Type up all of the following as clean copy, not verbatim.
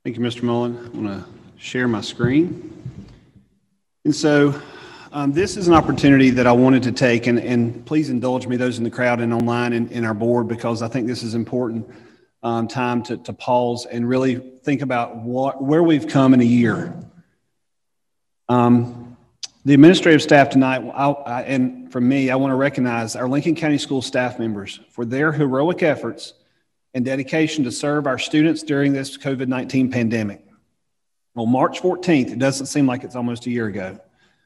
Thank you, Mr. Mullen. I want to share my screen. And so this is an opportunity that I wanted to take, and please indulge me, those in the crowd and online and in our board, because I think this is important time to pause and really think about where we've come in a year. The administrative staff tonight, and from me, I want to recognize our Lincoln County School staff members for their heroic efforts and dedication to serve our students during this COVID-19 pandemic. On March 14th, it doesn't seem like it's almost a year ago,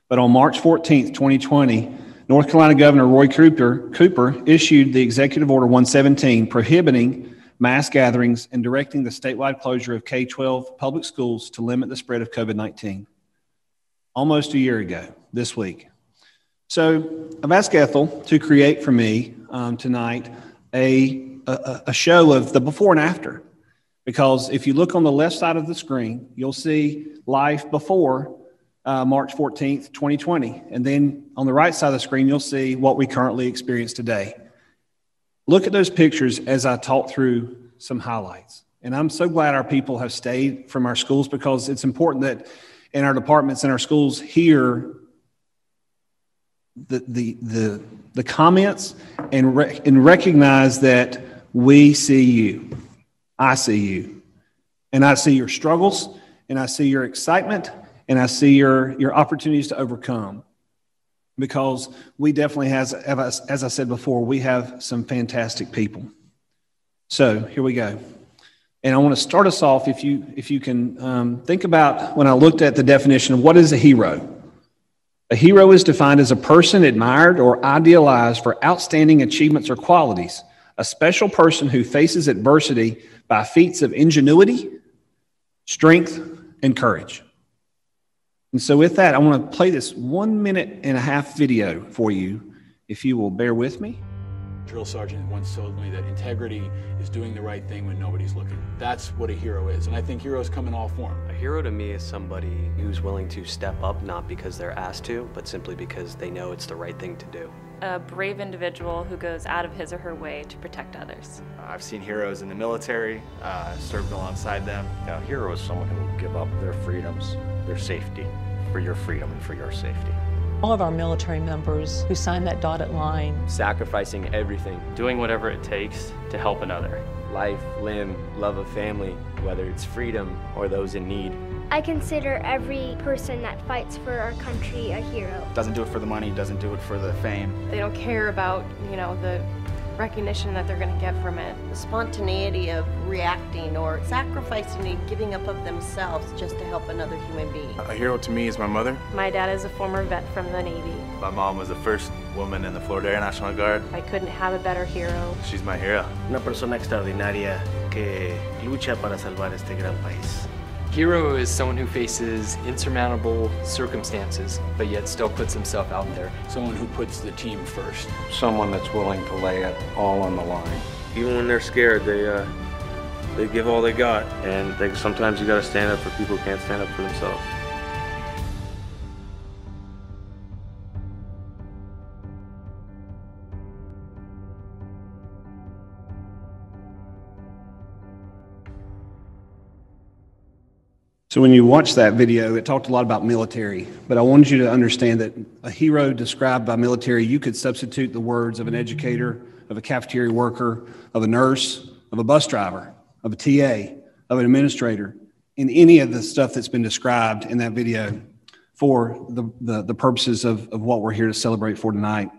but on March 14th, 2020, North Carolina Governor Roy Cooper issued the Executive Order 117 prohibiting mass gatherings and directing the statewide closure of K-12 public schools to limit the spread of COVID-19. Almost a year ago this week. So I've asked Ethel to create for me tonight a show of the before and after, because if you look on the left side of the screen, you'll see life before March 14th, 2020. And then on the right side of the screen, you'll see what we currently experience today. Look at those pictures as I talk through some highlights. And I'm so glad our people have stayed from our schools, because it's important that in our departments and our schools hear the comments and recognize that we see you. I see you. And I see your struggles, and I see your excitement, and I see your opportunities to overcome. Because we definitely have, as I said before, we have some fantastic people. So here we go. And I want to start us off, if you can think about when I looked at the definition of what is a hero. A hero is defined as a person admired or idealized for outstanding achievements or qualities, a special person who faces adversity by feats of ingenuity, strength, and courage. And so with that, I want to play this 1.5-minute video for you, if you will bear with me. Drill sergeant once told me that integrity is doing the right thing when nobody's looking. That's what a hero is, and I think heroes come in all forms. A hero to me is somebody who's willing to step up, not because they're asked to, but simply because they know it's the right thing to do. A brave individual who goes out of his or her way to protect others. I've seen heroes in the military, served alongside them. A hero is someone who will give up their freedoms, their safety, for your freedom and for your safety. All of our military members who signed that dotted line. Sacrificing everything, doing whatever it takes to help another. Life, limb, love of family, whether it's freedom or those in need. I consider every person that fights for our country a hero. Doesn't do it for the money, doesn't do it for the fame. They don't care about, the recognition that they're going to get from it. The spontaneity of reacting or sacrificing and giving up of themselves just to help another human being. A hero to me is my mother. My dad is a former vet from the Navy. My mom was the first woman in the Florida Air National Guard. I couldn't have a better hero. She's my hero. Una persona extraordinaria que lucha para salvar este gran país. Hero is someone who faces insurmountable circumstances, but yet still puts himself out there. Someone who puts the team first. Someone that's willing to lay it all on the line. Even when they're scared, they give all they got, and sometimes you got to stand up for people who can't stand up for themselves. So when you watch that video, it talked a lot about military, but I wanted you to understand that a hero described by military, you could substitute the words of an educator, of a cafeteria worker, of a nurse, of a bus driver, of a TA, of an administrator, in any of the stuff that's been described in that video for the purposes of what we're here to celebrate for tonight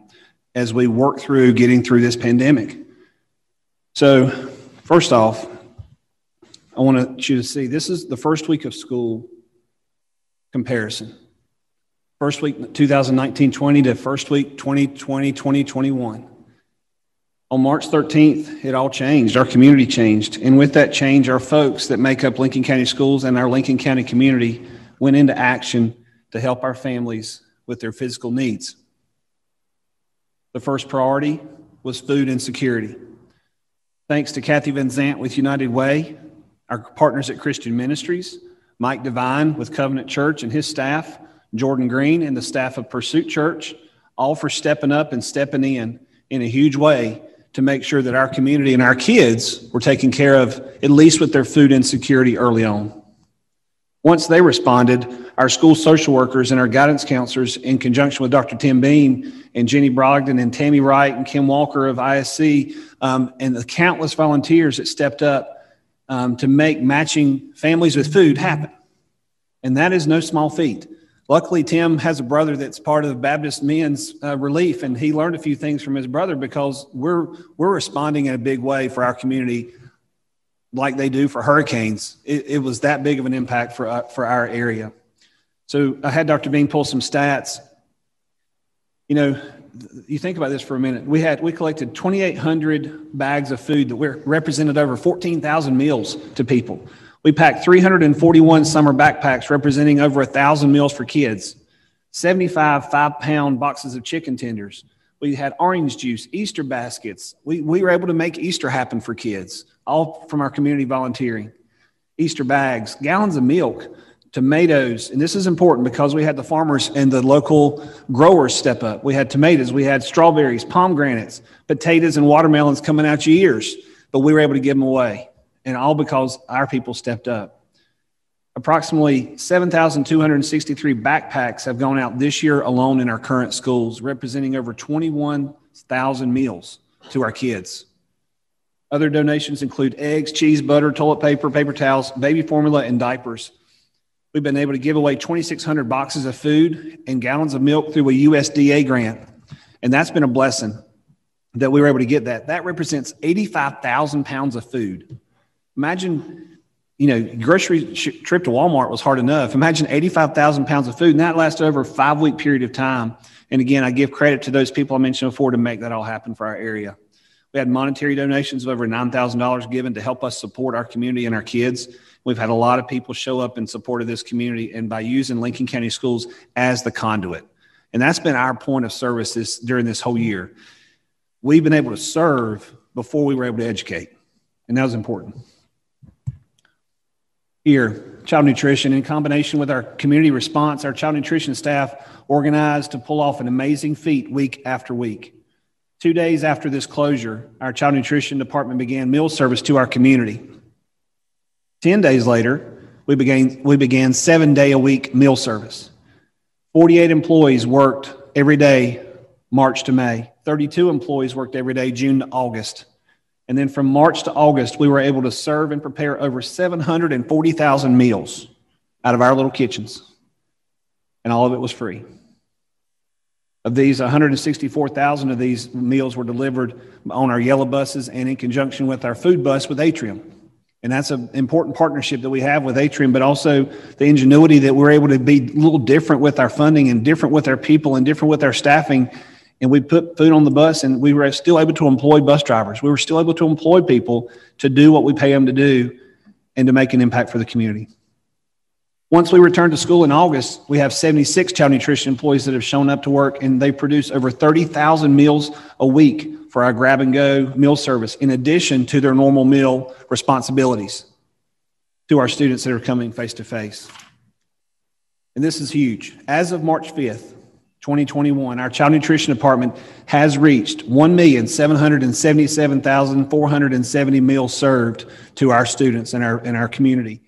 as we work through getting through this pandemic. So first off, I want you to see, this is the first week of school comparison. First week 2019-20 to first week 2020-2021. On March 13th, it all changed. Our community changed. And with that change, our folks that make up Lincoln County Schools and our Lincoln County community went into action to help our families with their physical needs. The first priority was food insecurity. Thanks to Kathy Van Zant with United Way, our partners at Christian Ministries, Mike Devine with Covenant Church and his staff, Jordan Green and the staff of Pursuit Church, all for stepping up and stepping in a huge way to make sure that our community and our kids were taken care of, at least with their food insecurity early on. Once they responded, our school social workers and our guidance counselors, in conjunction with Dr. Tim Bean and Jenny Brogdon and Tammy Wright and Kim Walker of ISC, and the countless volunteers that stepped up to make matching families with food happen. And that is no small feat. Luckily, Tim has a brother that's part of Baptist Men's Relief, and he learned a few things from his brother because we're responding in a big way for our community like they do for hurricanes. It was that big of an impact for our area. So I had Dr. Bean pull some stats. You know, you think about this for a minute. We collected 2,800 bags of food that represented over 14,000 meals to people. We packed 341 summer backpacks representing over 1,000 meals for kids, 75 5-pound boxes of chicken tenders. We had orange juice, Easter baskets. We were able to make Easter happen for kids, all from our community volunteering. Easter bags, gallons of milk, tomatoes, and this is important because we had the farmers and the local growers step up. We had tomatoes, we had strawberries, pomegranates, potatoes, and watermelons coming out your ears, but we were able to give them away, and all because our people stepped up. Approximately 7,263 backpacks have gone out this year alone in our current schools, representing over 21,000 meals to our kids. Other donations include eggs, cheese, butter, toilet paper, paper towels, baby formula, and diapers. We've been able to give away 2,600 boxes of food and gallons of milk through a USDA grant, and that's been a blessing that we were able to get that. That represents 85,000 pounds of food. Imagine, you know, grocery trip to Walmart was hard enough. Imagine 85,000 pounds of food, and that lasted over a 5-week period of time. And again, I give credit to those people I mentioned before to make that all happen for our area. We had monetary donations of over $9,000 given to help us support our community and our kids. We've had a lot of people show up in support of this community and by using Lincoln County Schools as the conduit. And that's been our point of service during this whole year. We've been able to serve before we were able to educate, and that was important. Here, child nutrition, in combination with our community response, our child nutrition staff organized to pull off an amazing feat week after week. 2 days after this closure, our child nutrition department began meal service to our community. 10 days later, we began 7-day-a-week meal service. 48 employees worked every day, March to May. 32 employees worked every day, June to August. And then from March to August, we were able to serve and prepare over 740,000 meals out of our little kitchens. And all of it was free. Of these, 164,000 of these meals were delivered on our yellow buses and in conjunction with our food bus with Atrium. And that's an important partnership that we have with Atrium, but also the ingenuity that we're able to be a little different with our funding and different with our people and different with our staffing. And we put food on the bus, and we were still able to employ bus drivers. We were still able to employ people to do what we pay them to do and to make an impact for the community. Once we returned to school in August, we have 76 child nutrition employees that have shown up to work, and they produce over 30,000 meals a week for our grab-and-go meal service, in addition to their normal meal responsibilities to our students that are coming face-to-face. And this is huge. As of March 5th, 2021, our child nutrition department has reached 1,777,470 meals served to our students in our community.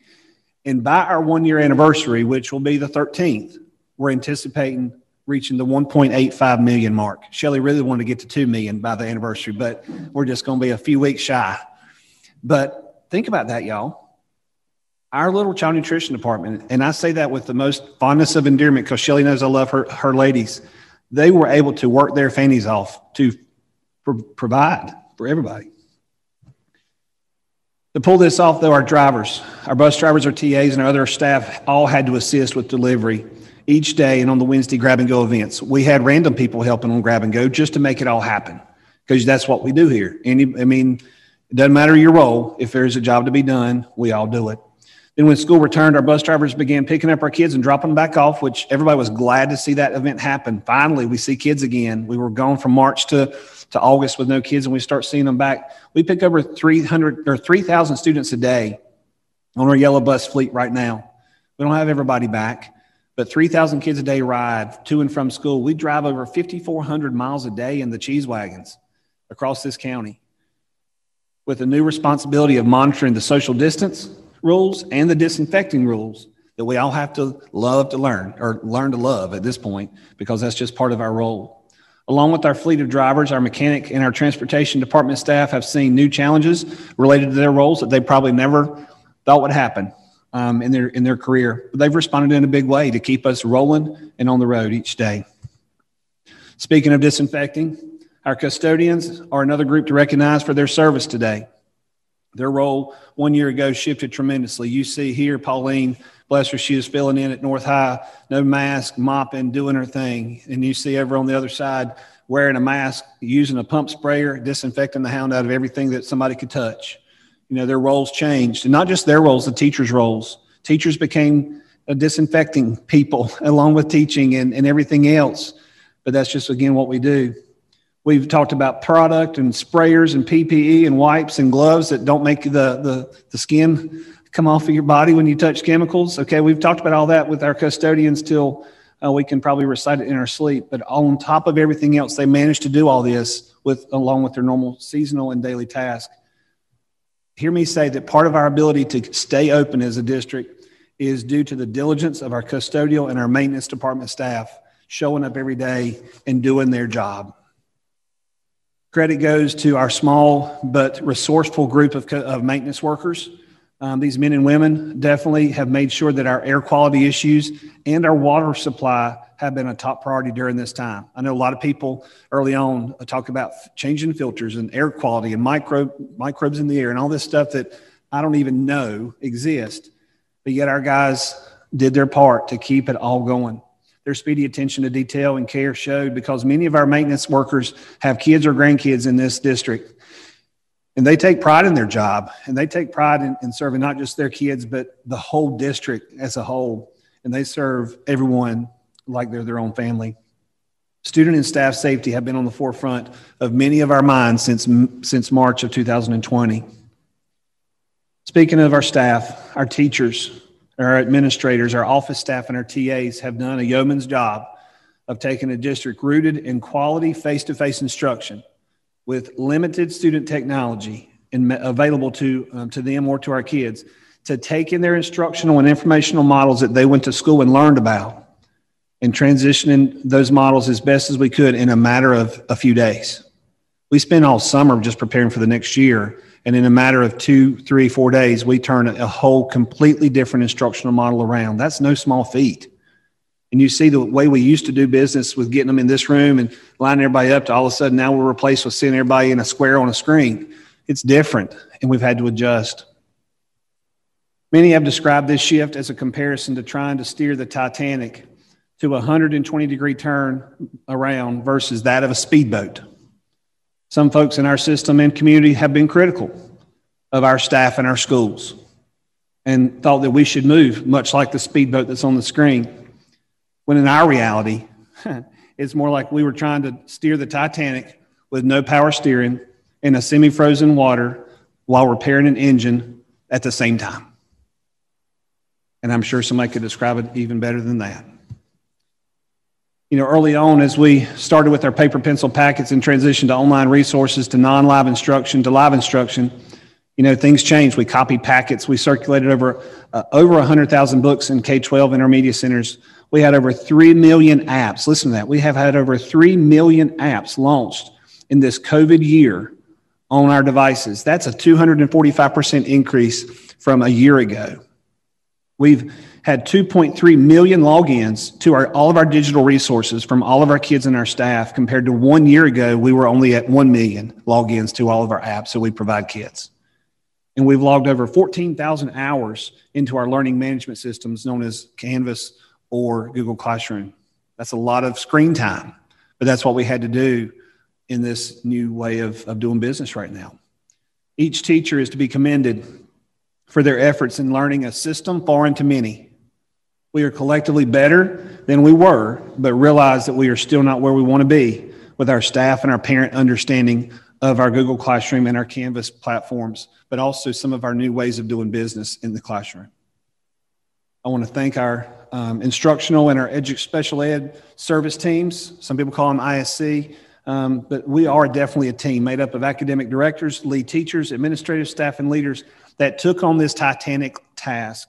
And by our 1-year anniversary, which will be the 13th, we're anticipating reaching the 1.85 million mark. Shelley really wanted to get to 2 million by the anniversary, but we're just going to be a few weeks shy. But think about that, y'all. Our little child nutrition department, and I say that with the most fondness of endearment because Shelley knows I love her ladies, they were able to work their fannies off to provide for everybody. To pull this off, though, our bus drivers, our TAs, and our other staff all had to assist with delivery each day and on the Wednesday grab-and-go events. We had random people helping on grab-and-go just to make it all happen because that's what we do here. It doesn't matter your role. If there's a job to be done, we all do it. Then when school returned, our bus drivers began picking up our kids and dropping them back off, which everybody was glad to see that event happen. Finally, we see kids again. We were gone from March to August with no kids, and we start seeing them back. We pick over 3,000 students a day on our yellow bus fleet right now. We don't have everybody back, but 3,000 kids a day ride to and from school. We drive over 5,400 miles a day in the cheese wagons across this county with the new responsibility of monitoring the social distance rules and the disinfecting rules that we all have to love to learn, or learn to love at this point, because that's just part of our role. Along with our fleet of drivers, our mechanic and our transportation department staff have seen new challenges related to their roles that they probably never thought would happen in their career. But they've responded in a big way to keep us rolling and on the road each day. Speaking of disinfecting, our custodians are another group to recognize for their service today. Their role 1 year ago shifted tremendously. You see here, Pauline, bless her, she is filling in at North High, no mask, mopping, doing her thing. And you see over on the other side, wearing a mask, using a pump sprayer, disinfecting the hound out of everything that somebody could touch. You know, their roles changed, and not just their roles, the teachers' roles. Teachers became disinfecting people along with teaching and everything else. But that's just, again, what we do. We've talked about product and sprayers and PPE and wipes and gloves that don't make the skin come off of your body when you touch chemicals. Okay, we've talked about all that with our custodians till we can probably recite it in our sleep. But on top of everything else, they managed to do all this along with their normal seasonal and daily tasks. Hear me say that part of our ability to stay open as a district is due to the diligence of our custodial and our maintenance department staff showing up every day and doing their job. Credit goes to our small but resourceful group of maintenance workers. These men and women definitely have made sure that our air quality issues and our water supply have been a top priority during this time. I know a lot of people early on talk about changing filters and air quality and microbes in the air and all this stuff that I don't even know exist. But yet our guys did their part to keep it all going. Their speedy attention to detail and care showed, because many of our maintenance workers have kids or grandkids in this district. And they take pride in their job, and they take pride in serving not just their kids, but the whole district as a whole. And they serve everyone like they're their own family. Student and staff safety have been on the forefront of many of our minds since March of 2020. Speaking of our staff, our teachers, our administrators, our office staff, and our TAs have done a yeoman's job of taking a district rooted in quality face-to-face instruction with limited student technology and available to them or to our kids, to take in their instructional and informational models that they went to school and learned about and transitioning those models as best as we could in a matter of a few days. We spent all summer just preparing for the next year, and in a matter of 2, 3, 4 days, we turn a whole completely different instructional model around. That's no small feat. And you see the way we used to do business with getting them in this room and lining everybody up to all of a sudden now we're replaced with seeing everybody in a square on a screen. It's different, and we've had to adjust. Many have described this shift as a comparison to trying to steer the Titanic to a 120-degree turn around versus that of a speedboat. Some folks in our system and community have been critical of our staff and our schools and thought that we should move much like the speedboat that's on the screen, when in our reality, it's more like we were trying to steer the Titanic with no power steering in a semi-frozen water while repairing an engine at the same time. And I'm sure somebody could describe it even better than that. You know, early on, as we started with our paper pencil packets and transitioned to online resources, to non-live instruction, to live instruction, you know, things changed. We copied packets. We circulated over 100,000 books in K-12 intermediate centers. We had over 3 million apps. Listen to that. We have had over 3 million apps launched in this COVID year on our devices. That's a 245% increase from a year ago. We've had 2.3 million logins to all of our digital resources from all of our kids and our staff, compared to 1 year ago, we were only at 1 million logins to all of our apps that we provide kids. And we've logged over 14,000 hours into our learning management systems known as Canvas or Google Classroom. That's a lot of screen time, but that's what we had to do in this new way of doing business right now. Each teacher is to be commended for their efforts in learning a system foreign to many. We are collectively better than we were, but realize that we are still not where we want to be with our staff and our parent understanding of our Google Classroom and our Canvas platforms, but also some of our new ways of doing business in the classroom. I want to thank our instructional and our special ed service teams. Some people call them ISC, but we are definitely a team made up of academic directors, lead teachers, administrative staff, and leaders that took on this titanic task.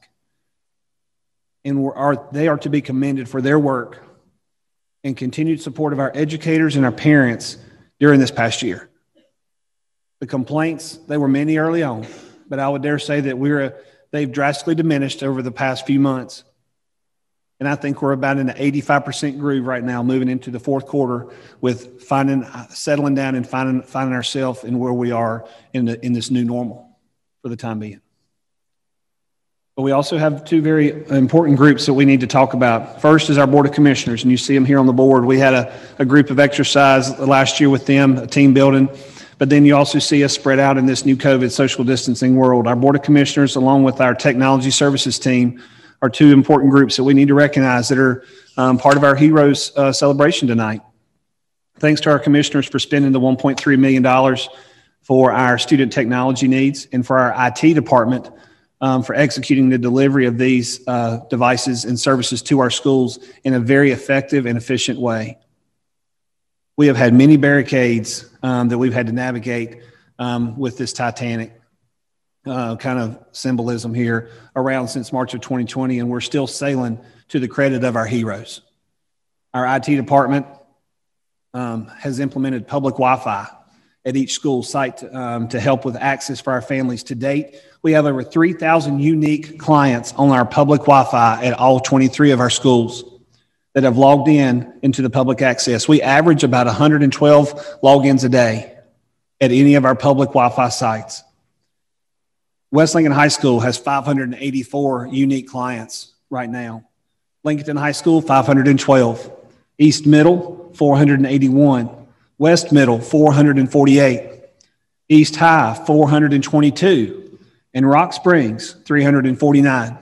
and they are to be commended for their work and continued support of our educators and our parents during this past year. The complaints, they were many early on, but I would dare say that they've drastically diminished over the past few months. And I think we're about in an 85% groove right now, moving into the fourth quarter with settling down and finding ourselves in where we are in this new normal for the time being. But we also have two very important groups that we need to talk about. First is our Board of Commissioners, and you see them here on the board. We had a group of exercise last year with them, a team building, but then you also see us spread out in this new COVID social distancing world. Our Board of Commissioners, along with our Technology Services team, are two important groups that we need to recognize that are part of our Heroes celebration tonight. Thanks to our commissioners for spending the $1.3 million for our student technology needs and for our IT department for executing the delivery of these devices and services to our schools in a very effective and efficient way. We have had many barricades that we've had to navigate with this Titanic kind of symbolism here around since March of 2020, and we're still sailing to the credit of our heroes. Our IT department has implemented public Wi-Fi at each school site to help with access for our families. To date, we have over 3,000 unique clients on our public Wi-Fi at all 23 of our schools that have logged into the public access. We average about 112 logins a day at any of our public Wi-Fi sites. West Lincoln High School has 584 unique clients right now. Lincoln High School, 512. East Middle, 481. West Middle, 448. East High, 422. And Rock Springs, 349.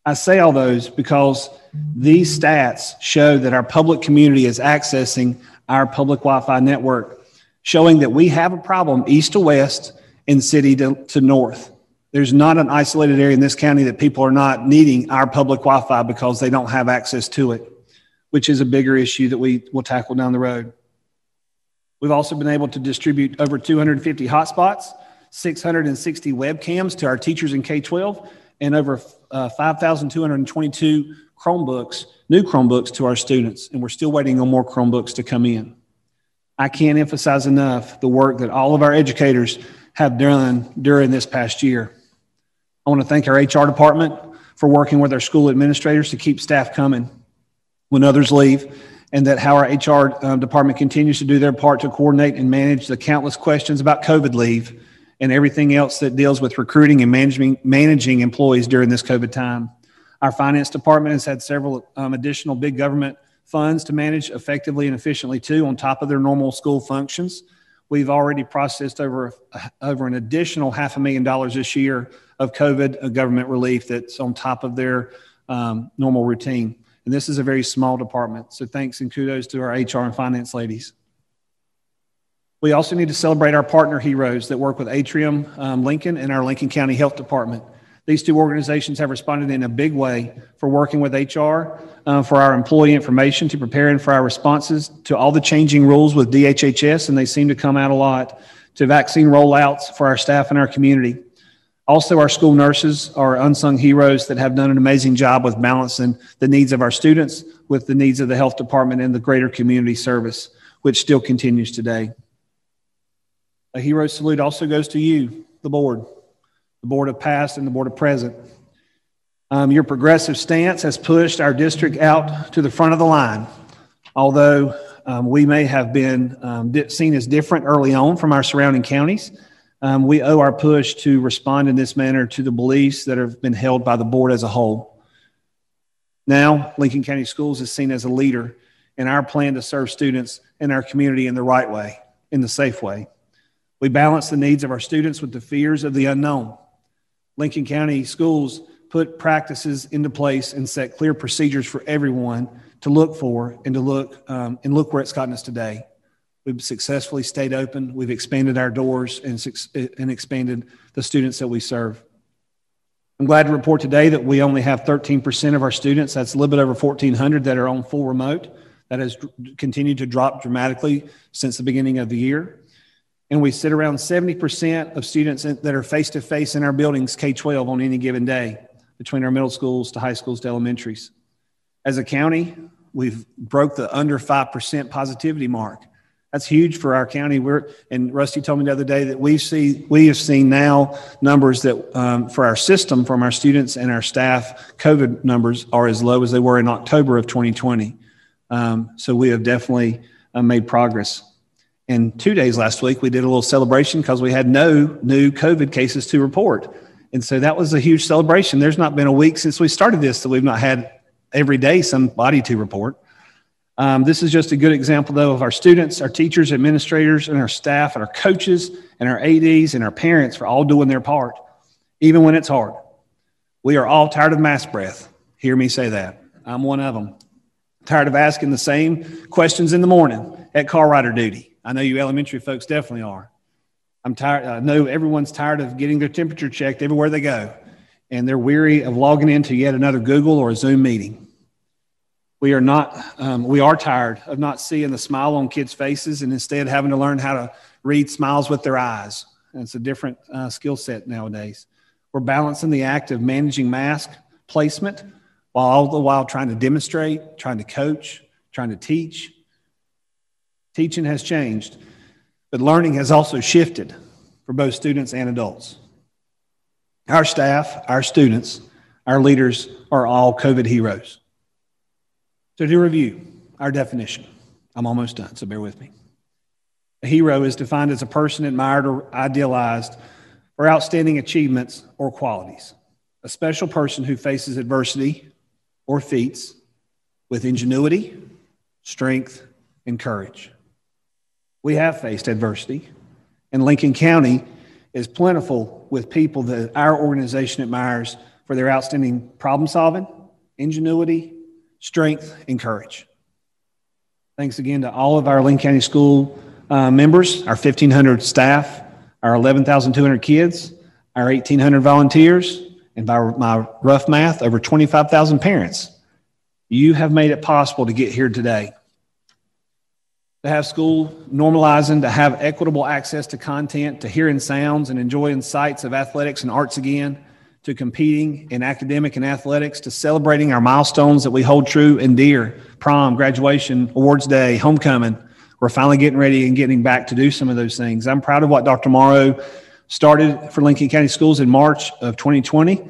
I say all those because these stats show that our public community is accessing our public Wi-Fi network, showing that we have a problem east to west and city to north. There's not an isolated area in this county that people are not needing our public Wi-Fi because they don't have access to it, which is a bigger issue that we will tackle down the road. We've also been able to distribute over 250 hotspots, 660 webcams to our teachers in K-12, and over 5,222 Chromebooks, new Chromebooks to our students, and we're still waiting on more Chromebooks to come in. I can't emphasize enough the work that all of our educators have done during this past year. I want to thank our HR department for working with our school administrators to keep staff coming when others leave, and that how our HR department continues to do their part to coordinate and manage the countless questions about COVID leave and everything else that deals with recruiting and managing employees during this COVID time. Our finance department has had several additional big government funds to manage effectively and efficiently too, on top of their normal school functions. We've already processed over an additional $500,000 this year of COVID government relief that's on top of their normal routine. And this is a very small department. So thanks and kudos to our HR and finance ladies. We also need to celebrate our partner heroes that work with Atrium Lincoln and our Lincoln County Health Department. These two organizations have responded in a big way for working with HR for our employee information, to preparing for our responses to all the changing rules with DHHS, and they seem to come out a lot, to vaccine rollouts for our staff and our community. Also, our school nurses are unsung heroes that have done an amazing job with balancing the needs of our students with the needs of the health department and the greater community service, which still continues today. A hero salute also goes to you, the board of past and the board of present. Your progressive stance has pushed our district out to the front of the line. Although we may have been seen as different early on from our surrounding counties, we owe our push to respond in this manner to the beliefs that have been held by the board as a whole. Now, Lincoln County Schools is seen as a leader in our plan to serve students in our community in the right way, in the safe way. We balance the needs of our students with the fears of the unknown. Lincoln County Schools put practices into place and set clear procedures for everyone to look for and to look where it's gotten us today. We've successfully stayed open. We've expanded our doors and expanded the students that we serve. I'm glad to report today that we only have 13% of our students, that's a little bit over 1,400, that are on full remote. That has continued to drop dramatically since the beginning of the year. And we sit around 70% of students that are face-to-face in our buildings, K-12, on any given day. between our middle schools to high schools to elementaries. As a county, we've broke the under 5% positivity mark. That's huge for our county. And Rusty told me the other day that we have seen now numbers that for our system, from our students and our staff, COVID numbers are as low as they were in October of 2020. So we have definitely made progress. And 2 days last week, we did a little celebration because we had no new COVID cases to report. And so that was a huge celebration. There's not been a week since we started this that we've not had every day somebody to report. This is just a good example, though, of our students, our teachers, administrators, and our staff, and our coaches, and our ADs, and our parents for all doing their part, even when it's hard. We are all tired of mask breath. Hear me say that. I'm one of them. Tired of asking the same questions in the morning at car rider duty. I know you elementary folks definitely are. I'm tired. I know everyone's tired of getting their temperature checked everywhere they go, and they're weary of logging into yet another Google or a Zoom meeting. We are tired of not seeing the smile on kids' faces and instead having to learn how to read smiles with their eyes. And it's a different skill set nowadays. We're balancing the act of managing mask placement while all the while trying to demonstrate, trying to coach, trying to teach. Teaching has changed, but learning has also shifted for both students and adults. Our staff, our students, our leaders are all COVID heroes. So to review our definition, I'm almost done, so bear with me. A hero is defined as a person admired or idealized for outstanding achievements or qualities. A special person who faces adversity or feats with ingenuity, strength, and courage. We have faced adversity, and Lincoln County is plentiful with people that our organization admires for their outstanding problem solving, ingenuity, strength, and courage. Thanks again to all of our Lincoln County School members, our 1,500 staff, our 11,200 kids, our 1,800 volunteers, and by my rough math, over 25,000 parents. You have made it possible to get here today. To have school normalizing, to have equitable access to content, to hearing sounds and enjoying sights of athletics and arts again, to competing in academic and athletics, to celebrating our milestones that we hold true and dear, prom, graduation, awards day, homecoming. We're finally getting ready and getting back to do some of those things. I'm proud of what Dr. Morrow started for Lincoln County Schools in March of 2020.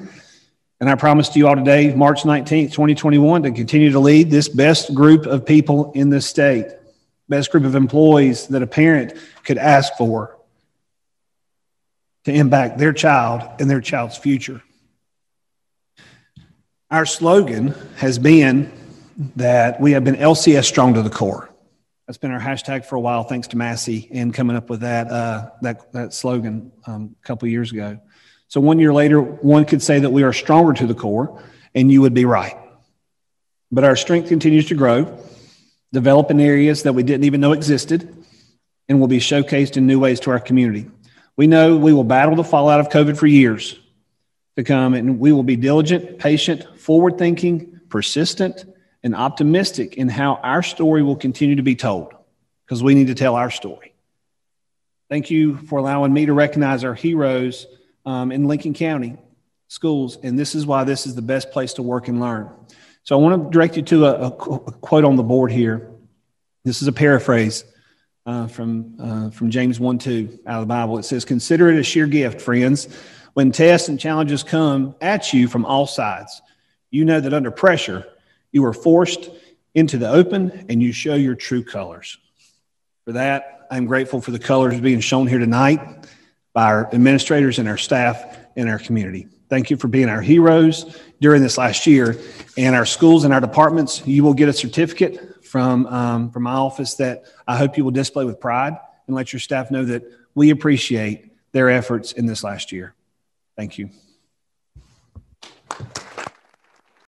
And I promise to you all today, March 19th, 2021, to continue to lead this best group of people in this state, best group of employees that a parent could ask for to impact their child and their child's future. Our slogan has been that we have been LCS strong to the core. That's been our hashtag for a while, thanks to Massey and coming up with that slogan a couple of years ago. So 1 year later, one could say that we are stronger to the core, and you would be right. But our strength continues to grow, develop in areas that we didn't even know existed, and will be showcased in new ways to our community. We know we will battle the fallout of COVID for years to come, and we will be diligent, patient, forward-thinking, persistent, and optimistic in how our story will continue to be told, because we need to tell our story. Thank you for allowing me to recognize our heroes in Lincoln County schools, and this is why this is the best place to work and learn. So I want to direct you to a quote on the board here. This is a paraphrase from James 1:2 out of the Bible. It says, "Consider it a sheer gift, friends, when tests and challenges come at you from all sides. You know that under pressure, you are forced into the open and you show your true colors." For that, I'm grateful for the colors being shown here tonight by our administrators and our staff in our community. Thank you for being our heroes during this last year. And our schools and our departments, you will get a certificate from my office that I hope you will display with pride and let your staff know that we appreciate their efforts in this last year. Thank you.